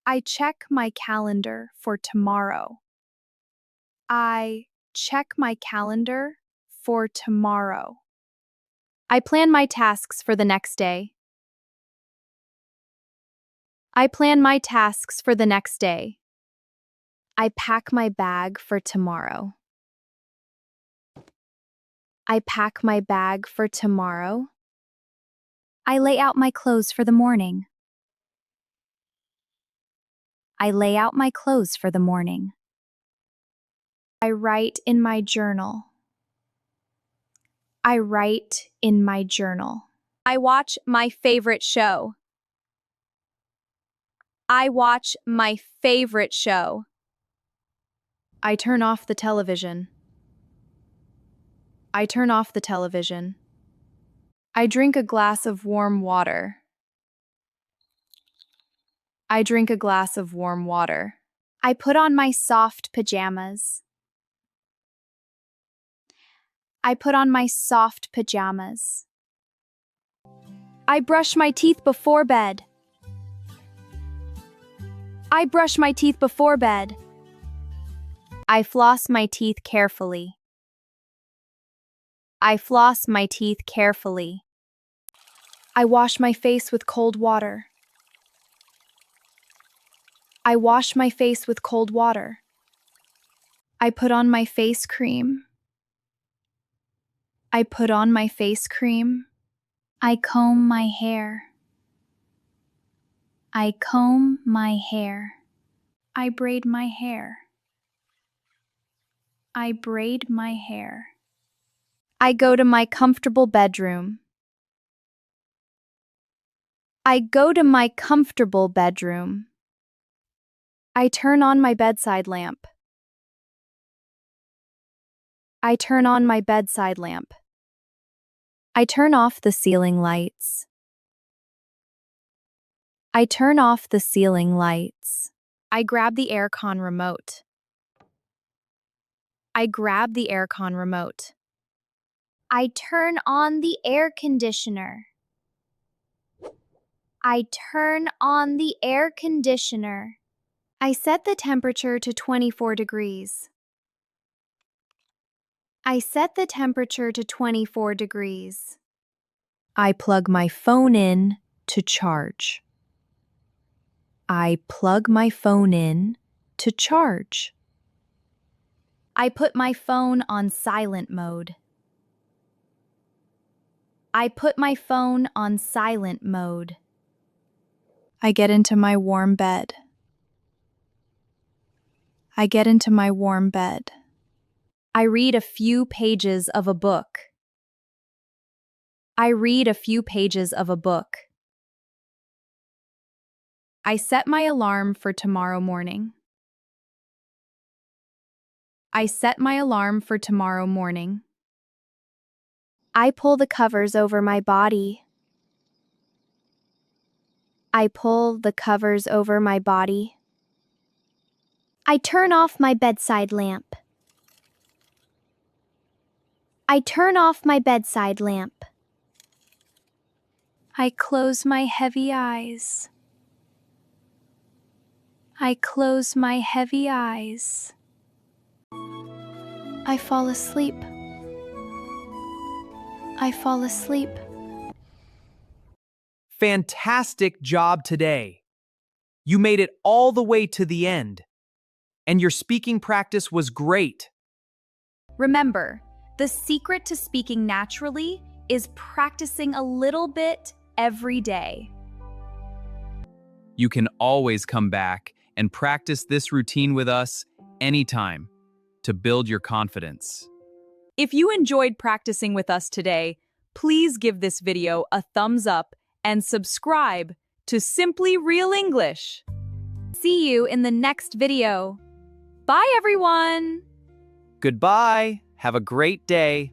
I check my calendar for tomorrow. I check my calendar for tomorrow. I plan my tasks for the next day. I plan my tasks for the next day. I pack my bag for tomorrow. I pack my bag for tomorrow. I lay out my clothes for the morning. I lay out my clothes for the morning. I write in my journal. I write in my journal. I watch my favorite show. I watch my favorite show. I turn off the television. I turn off the television. I drink a glass of warm water. I drink a glass of warm water. I put on my soft pajamas. I put on my soft pajamas. I brush my teeth before bed. I brush my teeth before bed. I floss my teeth carefully. I floss my teeth carefully. I wash my face with cold water. I wash my face with cold water. I put on my face cream. I put on my face cream. I comb my hair. I comb my hair. I braid my hair. I braid my hair. I go to my comfortable bedroom. I go to my comfortable bedroom. I turn on my bedside lamp. I turn on my bedside lamp. I turn off the ceiling lights. I turn off the ceiling lights. I grab the aircon remote. I grab the aircon remote. I turn on the air conditioner. I turn on the air conditioner. I set the temperature to 24 degrees. I set the temperature to 24 degrees. I plug my phone in to charge. I plug my phone in to charge. I put my phone on silent mode. I put my phone on silent mode. I get into my warm bed. I get into my warm bed. I read a few pages of a book. I read a few pages of a book. I set my alarm for tomorrow morning. I set my alarm for tomorrow morning. I pull the covers over my body. I pull the covers over my body. I turn off my bedside lamp. I turn off my bedside lamp. I close my heavy eyes. I close my heavy eyes. I fall asleep. I fall asleep. Fantastic job today. You made it all the way to the end, and your speaking practice was great. Remember, the secret to speaking naturally is practicing a little bit every day. You can always come back and practice this routine with us anytime to build your confidence. If you enjoyed practicing with us today, please give this video a thumbs up and subscribe to Simply Real English. See you in the next video. Bye, everyone! Goodbye. Have a great day.